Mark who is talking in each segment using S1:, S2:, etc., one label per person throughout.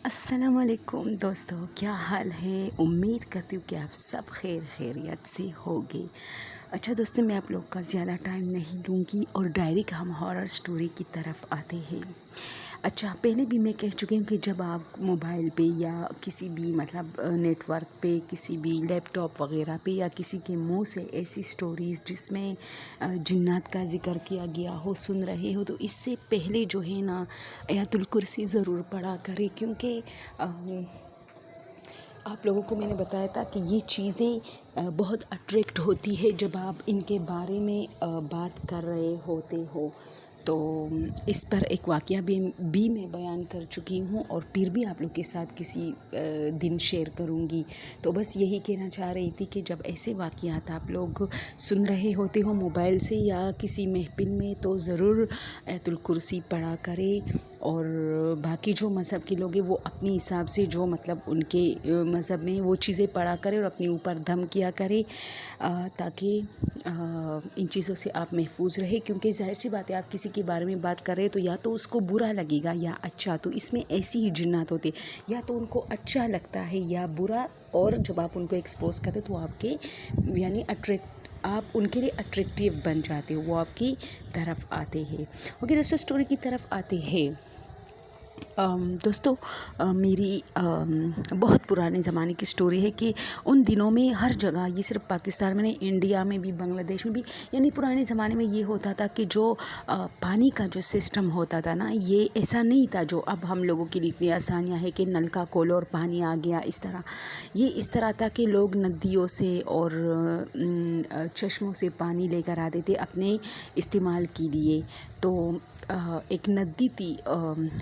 S1: السلام علیکم دوستو، کیا حال ہے؟ امید کرتی ہوں کہ آپ سب خیریت سے ہوگے۔ اچھا دوستو، میں آپ لوگ کا زیادہ ٹائم نہیں لوں گی اور ڈائریکٹ ہم ہارر سٹوری کی طرف آتے ہیں۔ اچھا، پہلے بھی میں کہہ چکی ہوں کہ جب آپ موبائل پہ یا کسی بھی نیٹ ورک پہ، کسی بھی لیپ ٹاپ وغیرہ پہ یا کسی کے منہ سے ایسی سٹوریز جس میں جنات کا ذکر کیا گیا ہو سن رہے ہو، تو اس سے پہلے جو ہے نا آیت الکرسی ضرور پڑھا کرے، کیونکہ آپ لوگوں کو میں نے بتایا تھا کہ یہ چیزیں بہت اٹریکٹ ہوتی ہے جب آپ ان کے بارے میں بات کر رہے ہوتے ہو۔ تو اس پر ایک واقعہ بھی میں بیان کر چکی ہوں اور پھر بھی آپ لوگ کے ساتھ کسی دن شیئر کروں گی۔ تو بس یہی کہنا چاہ رہی تھی کہ جب ایسے واقعات آپ لوگ سن رہے ہوتے ہو موبائل سے یا کسی محفل میں، تو ضرور آیت الکرسی پڑھا کرے، اور باقی جو مذہب کے لوگ ہیں وہ اپنی حساب سے جو ان کے مذہب میں وہ چیزیں پڑھا کرے اور اپنے اوپر دم کیا کرے، تاکہ ان چیزوں سے آپ محفوظ رہے، کیونکہ ظاہر سی بات ہے آپ کسی کے بارے میں بات کر رہے تو یا تو اس کو برا لگے گا یا اچھا، تو اس میں ایسی ہی جنات ہوتے، یا تو ان کو اچھا لگتا ہے یا برا، اور جب آپ ان کو ایکسپوز کرتے تو آپ کے آپ ان کے لیے اٹریکٹیو بن جاتے ہو، وہ آپ کی طرف آتے ہیں۔ اوکے دوستو، سٹوری کی طرف آتے ہیں۔ دوستو، میری بہت پرانے زمانے کی سٹوری ہے کہ ان دنوں میں ہر جگہ، یہ صرف پاکستان میں نہیں، انڈیا میں بھی، بنگلہ دیش میں بھی، یعنی پرانے زمانے میں یہ ہوتا تھا کہ جو پانی کا جو سسٹم ہوتا تھا نا، یہ ایسا نہیں تھا جو اب ہم لوگوں کے لیے اتنی آسانیاں ہے کہ نل کا کھولو اور پانی آ گیا، اس طرح۔ یہ اس طرح تھا کہ لوگ ندیوں سے اور چشموں سے پانی لے کر آتے تھے اپنے استعمال کے لیے۔ تو ایک ندی تھی،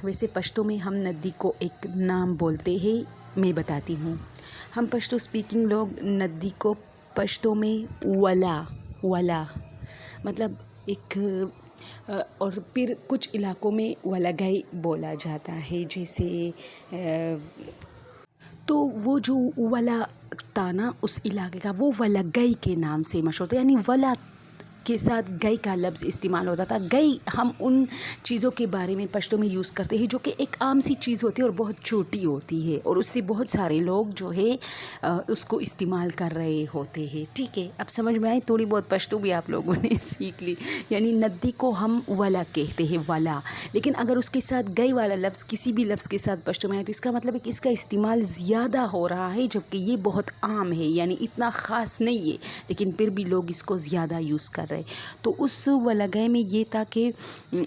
S1: ویسے پشتو میں ہم ندی کو ایک نام بولتے ہیں، میں بتاتی ہوں۔ ہم پشتو سپیکنگ لوگ ندی کو پشتو میں ولا ایک، اور پھر کچھ علاقوں میں ولگئی بولا جاتا ہے، جیسے تو وہ جو ولا تھا نا اس علاقے کا، وہ ولگئی کے نام سے مشہور تھا، یعنی ولا کے ساتھ گئی کا لفظ استعمال ہوتا تھا۔ گئی ہم ان چیزوں کے بارے میں پشتو میں یوز کرتے ہیں جو کہ ایک عام سی چیز ہوتی ہے اور بہت چھوٹی ہوتی ہے، اور اس سے بہت سارے لوگ جو ہے اس کو استعمال کر رہے ہوتے ہیں۔ ٹھیک ہے، اب سمجھ میں آئی؟ تھوڑی بہت پشتو بھی آپ لوگوں نے سیکھ لی۔ یعنی ندی کو ہم ولا کہتے ہیں، ولا، لیکن اگر اس کے ساتھ گئی والا لفظ کسی بھی لفظ کے ساتھ پشتو میں آئے تو اس کا مطلب ہے کہ اس کا استعمال زیادہ ہو رہا ہے، جبکہ یہ بہت عام ہے، یعنی اتنا خاص نہیں ہے، لیکن پھر بھی لوگ اس کو زیادہ یوز کر رہے۔ تو اس ولگئے میں یہ تھا کہ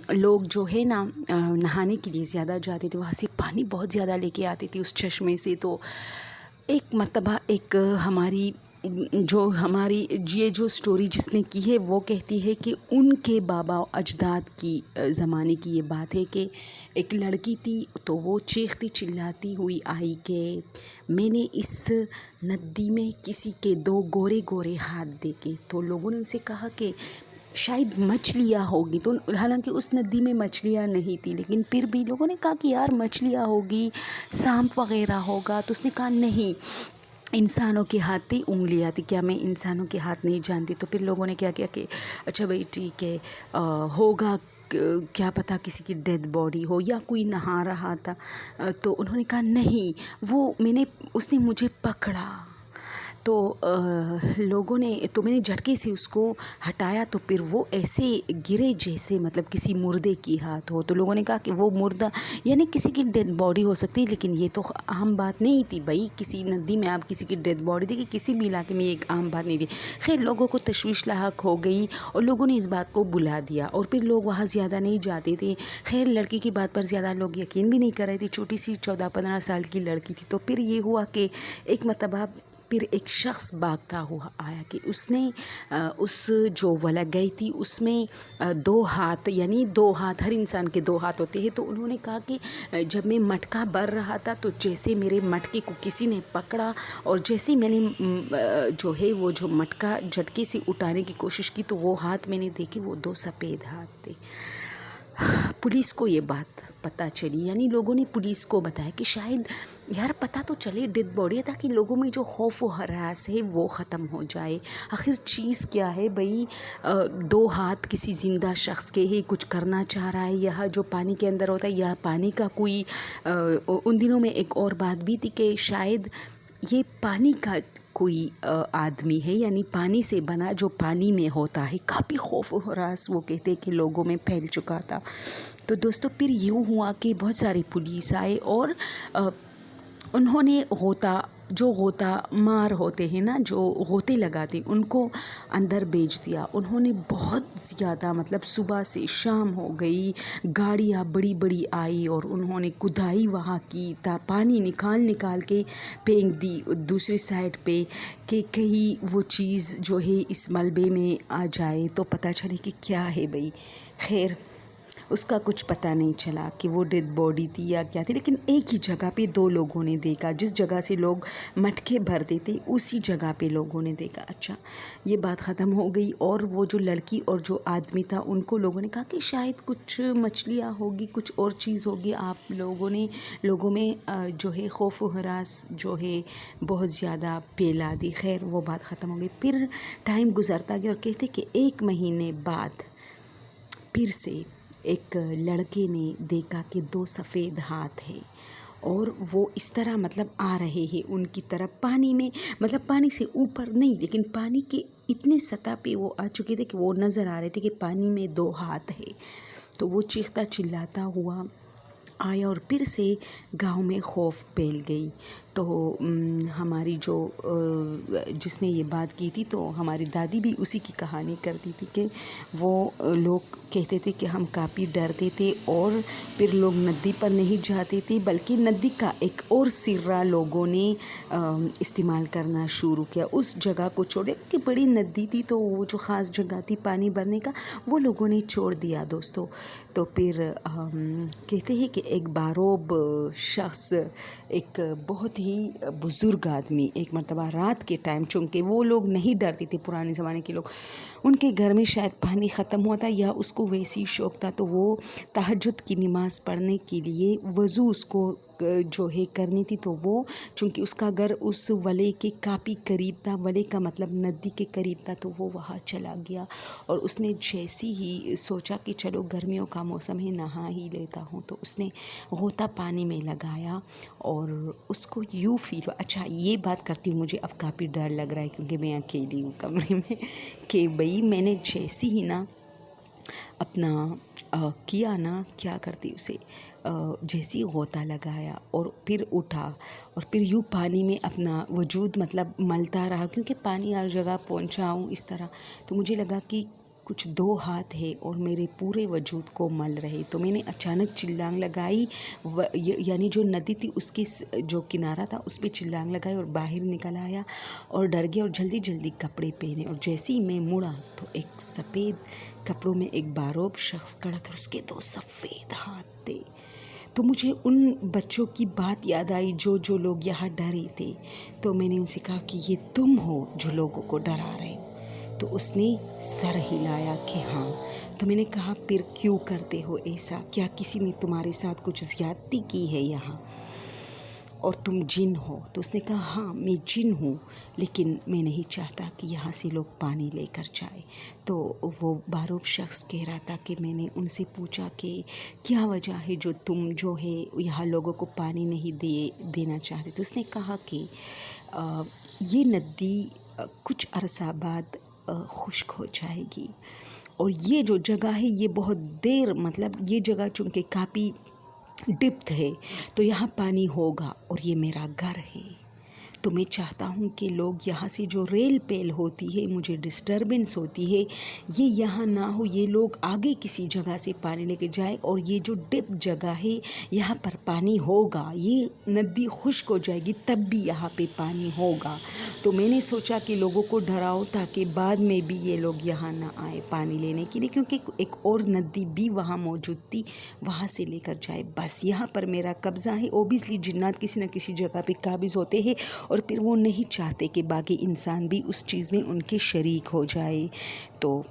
S1: لوگ جو ہے نا نہانے کے لیے زیادہ جاتے تھے، وہاں سے پانی بہت زیادہ لے کے آتے تھے اس چشمے سے۔ تو ایک مرتبہ ہماری یہ جو سٹوری جس نے کی ہے وہ کہتی ہے کہ ان کے بابا اجداد کی زمانے کی یہ بات ہے کہ ایک لڑکی تھی، تو وہ چیختی چلاتی ہوئی آئی کہ میں نے اس ندی میں کسی کے 2 گورے گورے ہاتھ دیکھے۔ تو لوگوں نے ان سے کہا کہ شاید مچھلیاں ہوگی، تو حالانکہ اس ندی میں مچھلیاں نہیں تھی، لیکن پھر بھی لوگوں نے کہا کہ یار مچھلیاں ہوگی، سانپ وغیرہ ہوگا، تو اس نے کہا نہیں، انسانوں کے ہاتھ تھی، انگلیاں تھی، کیا میں انسانوں کے ہاتھ نہیں جانتی؟ تو پھر لوگوں نے کیا کیا کہ اچھا بھائی ٹھیک ہے، ہوگا، کیا پتہ کسی کی ڈیڈ باڈی ہو یا کوئی نہا رہا تھا۔ تو انہوں نے کہا نہیں، اس نے مجھے پکڑا، تو میں نے جھٹکے سے اس کو ہٹایا، تو پھر وہ ایسے گرے جیسے کسی مردے کی ہاتھ ہو۔ تو لوگوں نے کہا کہ وہ مردہ یعنی کسی کی ڈیڈ باڈی ہو سکتی ہے، لیکن یہ تو عام بات نہیں تھی بھائی، کسی ندی میں آپ کسی کی ڈیڈ باڈی دیکھیں، کسی بھی علاقے میں ایک عام بات نہیں تھی۔ خیر، لوگوں کو تشویش لاحق ہو گئی اور لوگوں نے اس بات کو بلا دیا، اور پھر لوگ وہاں زیادہ نہیں جاتے تھے۔ خیر، لڑکی کی بات پر زیادہ لوگ یقین بھی نہیں کر رہے تھے، چھوٹی سی 14-15 سال کی لڑکی تھی۔ تو پھر یہ ہوا کہ ایک مرتبہ پھر ایک شخص بھاگتا ہوا آیا کہ اس نے اس جو ولگئی تھی اس میں 2 ہاتھ، یعنی 2 ہاتھ، ہر انسان کے 2 ہاتھ ہوتے ہیں۔ تو انہوں نے کہا کہ جب میں مٹکا بھر رہا تھا تو جیسے میرے مٹکے کو کسی نے پکڑا، اور جیسے میں نے وہ جو مٹکا جھٹکے سے اٹھانے کی کوشش کی، تو وہ ہاتھ میں نے دیکھے، وہ 2 سفید ہاتھ تھے۔ پولیس کو یہ بات پتہ چلی، یعنی لوگوں نے پولیس کو بتایا کہ شاید یار پتہ تو چلے ڈیڈ باڈی ہے، تاکہ لوگوں میں جو خوف و ہراس ہے وہ ختم ہو جائے۔ آخر چیز کیا ہے بھئی، 2 ہاتھ کسی زندہ شخص کے ہی کچھ کرنا چاہ رہا ہے، یہاں جو پانی کے اندر ہوتا ہے، یا پانی کا کوئی ان دنوں میں ایک اور بات بھی تھی کہ شاید یہ پانی کا کوئی آدمی ہے، یعنی پانی سے بنا جو پانی میں ہوتا ہے۔ کافی خوف و ہراس وہ کہتے کہ لوگوں میں پھیل چکا تھا۔ تو دوستو پھر یوں ہوا کہ بہت سارے پولیس آئے اور انہوں نے غوطہ مار ہوتے ہیں نا، جو غوطے لگاتے، ان کو اندر بھیج دیا۔ انہوں نے بہت زیادہ، مطلب صبح سے شام ہو گئی، گاڑیاں بڑی بڑی آئی اور انہوں نے کھدائی وہاں کی، پانی نکال کے پھینک دی دوسری سائڈ پہ کہ کہیں وہ چیز جو ہے اس ملبے میں آ جائے تو پتہ چلے کہ کیا ہے بھئی۔ خیر اس کا کچھ پتہ نہیں چلا کہ وہ ڈیڈ باڈی تھی یا کیا تھی، لیکن ایک ہی جگہ پہ 2 لوگوں نے دیکھا، جس جگہ سے لوگ مٹکے بھرتے تھے اسی جگہ پہ لوگوں نے دیکھا۔ اچھا یہ بات ختم ہو گئی، اور وہ جو لڑکی اور جو آدمی تھا ان کو لوگوں نے کہا کہ شاید کچھ مچھلیاں ہوگی، کچھ اور چیز ہوگی، آپ لوگوں میں جو ہے خوف و ہراس جو ہے بہت زیادہ پھیلا دی۔ خیر وہ بات ختم ہو گئی، پھر ٹائم گزرتا گیا اور کہتے کہ 1 مہینے بعد پھر سے ایک لڑکے نے دیکھا کہ 2 سفید ہاتھ ہیں اور وہ اس طرح مطلب آ رہے ہیں ان کی طرف، پانی میں، مطلب پانی سے اوپر نہیں لیکن پانی کے اتنے سطح پہ وہ آ چکے تھے کہ وہ نظر آ رہے تھے کہ پانی میں 2 ہاتھ ہیں۔ تو وہ چیختا چلاتا ہوا آیا اور پھر سے گاؤں میں خوف پھیل گئی۔ تو ہماری جس نے یہ بات کی تھی تو ہماری دادی بھی اسی کی کہانی کرتی تھی کہ وہ لوگ کہتے تھے کہ ہم کافی ڈرتے تھے اور پھر لوگ ندی پر نہیں جاتے تھے، بلکہ ندی کا ایک اور سرا لوگوں نے استعمال کرنا شروع کیا، اس جگہ کو چھوڑ دیا کہ بڑی ندی تھی تو وہ جو خاص جگہ تھی پانی بھرنے کا وہ لوگوں نے چھوڑ دیا دوستو۔ تو پھر کہتے ہیں کہ ایک باروب شخص، ایک بہت ہی بزرگ آدمی، ایک مرتبہ رات کے ٹائم، چونکہ وہ لوگ نہیں ڈرتے تھے پرانے زمانے کے لوگ، ان کے گھر میں شاید پانی ختم ہوا تھا یا اس کو ویسی شوق تھا، تو وہ تہجد کی نماز پڑھنے کے لیے وضو اس کو جو ہے کرنی تھی، تو وہ چونکہ اس کا گھر اس ولے کے کافی قریب تھا، ولے کا مطلب ندی کے قریب تھا، تو وہ وہاں چلا گیا اور اس نے جیسی ہی سوچا کہ چلو گرمیوں کا موسم ہے نہا ہی لیتا ہوں، تو اس نے غوطہ پانی میں لگایا اور اس کو یوں فیل ہوا۔ اچھا یہ بات کرتی ہوں مجھے اب کافی ڈر لگ رہا ہے کیونکہ میں اکیلی ہوں کمرے میں، کہ بھئی میں نے جیسی ہی نا اپنا کیا کرتی اسے، جیسی غوطہ لگایا اور پھر اٹھا اور پھر یوں پانی میں اپنا وجود مطلب ملتا رہا، کیونکہ پانی ہر جگہ پہنچا ہوں اس طرح، تو مجھے لگا کہ کچھ 2 ہاتھ ہے اور میرے پورے وجود کو مل رہے، تو میں نے اچانک چلانگ لگائی، یعنی جو ندی تھی اس کی جو کنارہ تھا اس پہ چلانگ لگائی اور باہر نکل آیا اور ڈر گیا اور جلدی جلدی کپڑے پہنے، اور جیسے ہی میں مڑا تو ایک سفید کپڑوں میں ایک باروب شخص کھڑا تھا، اس کے 2 سفید ہاتھ تھے۔ تو مجھے ان بچوں کی بات یاد آئی جو لوگ یہاں ڈرے تھے، تو میں نے ان سے کہا کہ یہ تم ہو جو لوگوں کو ڈرا رہے ہو؟ تو اس نے سر ہلایا کہ ہاں۔ تو میں نے کہا پھر کیوں کرتے ہو ایسا؟ کیا کسی نے تمہارے ساتھ کچھ زیادتی کی ہے یہاں اور تم جن ہو؟ تو اس نے کہا ہاں میں جن ہوں، لیکن میں نہیں چاہتا کہ یہاں سے لوگ پانی لے کر جائے۔ تو وہ باروب شخص کہہ رہا تھا کہ میں نے ان سے پوچھا کہ کیا وجہ ہے جو تم جو ہے یہاں لوگوں کو پانی نہیں دینا چاہتے؟ تو اس نے کہا کہ یہ ندی کچھ عرصہ بعد خشک ہو جائے گی اور یہ جو جگہ ہے یہ بہت دیر، مطلب یہ جگہ چونکہ کافی ڈپتھ ہے تو یہاں پانی ہوگا اور یہ میرا گھر ہے، تو میں چاہتا ہوں کہ لوگ یہاں سے جو ریل پیل ہوتی ہے، مجھے ڈسٹربنس ہوتی ہے، یہ یہاں نہ ہو، یہ لوگ آگے کسی جگہ سے پانی لے کے جائے اور یہ جو ڈپ جگہ ہے یہاں پر پانی ہوگا، یہ ندی خشک ہو جائے گی تب بھی یہاں پہ پانی ہوگا۔ تو میں نے سوچا کہ لوگوں کو ڈراؤ تاکہ بعد میں بھی یہ لوگ یہاں نہ آئے پانی لینے کے لیے، کیونکہ ایک اور ندی بھی وہاں موجود تھی، وہاں سے لے کر جائے، بس یہاں پر میرا قبضہ ہے۔ اوبیسلی جنات کسی نہ کسی جگہ پہ قابض ہوتے ہیں اور پھر وہ نہیں چاہتے کہ باقی انسان بھی اس چیز میں ان کے شریک ہو جائے۔ تو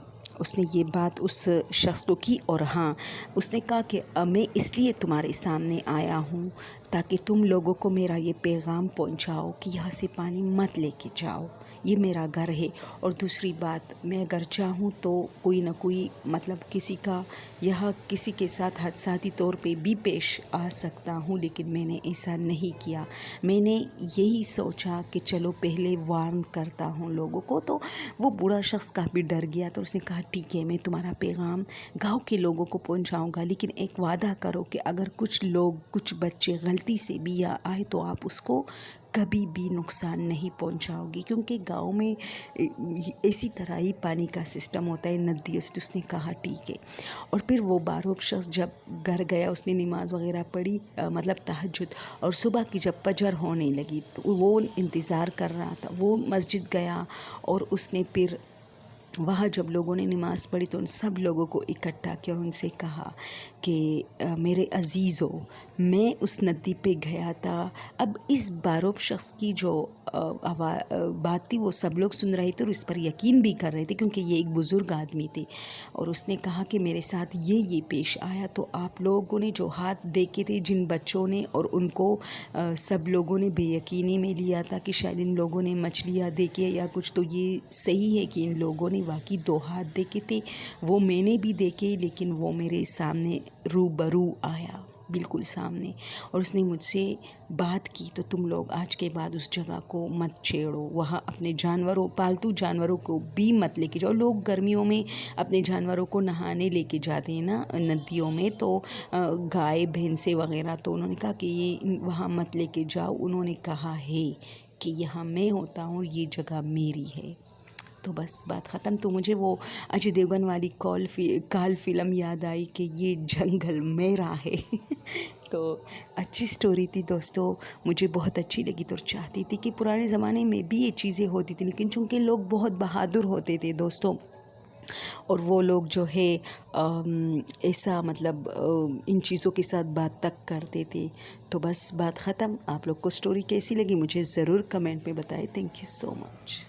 S1: اس نے یہ بات اس شخص کو کی، اور ہاں اس نے کہا کہ میں اس لیے تمہارے سامنے آیا ہوں تاکہ تم لوگوں کو میرا یہ پیغام پہنچاؤ کہ یہاں سے پانی مت لے کے جاؤ، یہ میرا گھر ہے۔ اور دوسری بات، میں اگر چاہوں تو کوئی نہ کوئی مطلب کسی کا یہاں کسی کے ساتھ حادثاتی طور پہ بھی پیش آ سکتا ہوں، لیکن میں نے ایسا نہیں کیا۔ میں نے یہی سوچا کہ چلو پہلے وارن کرتا ہوں لوگوں کو۔ تو وہ بوڑھا شخص کافی ڈر گیا، تو اس نے کہا ٹھیک ہے، میں تمہارا پیغام گاؤں کے لوگوں کو پہنچاؤں گا، لیکن ایک وعدہ کرو کہ اگر کچھ بچے غلطی سے بھی آئے تو آپ اس کو کبھی بھی نقصان نہیں پہنچاؤ گی، کیونکہ گاؤں میں اسی طرح ہی پانی کا سسٹم ہوتا ہے، ندیوں سے۔ اس نے کہا ٹھیک ہے۔ اور پھر وہ بارہوب شخص جب گھر گیا، اس نے نماز وغیرہ پڑھی، مطلب تہجد، اور صبح کی جب فجر ہونے لگی تو وہ انتظار کر رہا تھا، وہ مسجد گیا، اور اس نے پھر وہاں جب لوگوں نے نماز پڑھی تو ان سب لوگوں کو اکٹھا کیا اور ان سے کہا کہ میرے عزیزو، میں اس ندی پہ گیا تھا۔ اب اس بارہوب شخص کی جو بات تھی وہ سب لوگ سن رہے تھے اور اس پر یقین بھی کر رہے تھے، کیونکہ یہ ایک بزرگ آدمی تھے، اور اس نے کہا کہ میرے ساتھ یہ پیش آیا، تو آپ لوگوں نے جو ہاتھ دیکھے تھے جن بچوں نے، اور ان کو سب لوگوں نے بے یقینی میں لیا تھا کہ شاید ان لوگوں نے مچھلیاں دیکھی یا کچھ، تو یہ صحیح ہے کہ ان لوگوں نے واقعی 2 ہاتھ دیکھے تھے، وہ میں نے بھی دیکھے، لیکن وہ میرے سامنے روبرو آیا، بالکل سامنے، اور اس نے مجھ سے بات کی، تو تم لوگ آج کے بعد اس جگہ کو مت چھیڑو، وہاں اپنے پالتو جانوروں کو بھی مت لے کے جاؤ۔ لوگ گرمیوں میں اپنے جانوروں کو نہانے لے کے جاتے ہیں نا ندیوں میں، تو گائے بھینسیں وغیرہ، تو انہوں نے کہا کہ یہ وہاں مت لے کے جاؤ۔ انہوں نے کہا ہے کہ یہاں میں ہوتا ہوں، یہ جگہ میری ہے۔ تو بس بات ختم۔ تو مجھے وہ اجے دیوگن والی کال فلم یاد آئی کہ یہ جنگل میرا ہے۔ تو اچھی سٹوری تھی دوستو، مجھے بہت اچھی لگی، تو چاہتی تھی کہ پرانے زمانے میں بھی یہ چیزیں ہوتی تھیں، لیکن چونکہ لوگ بہت بہادر ہوتے تھے دوستوں، اور وہ لوگ جو ہے ایسا مطلب ان چیزوں کے ساتھ بات تک کرتے تھے۔ تو بس بات ختم۔ آپ لوگ کو سٹوری کیسی لگی مجھے ضرور کمنٹ میں بتائیں۔ Thank you so much.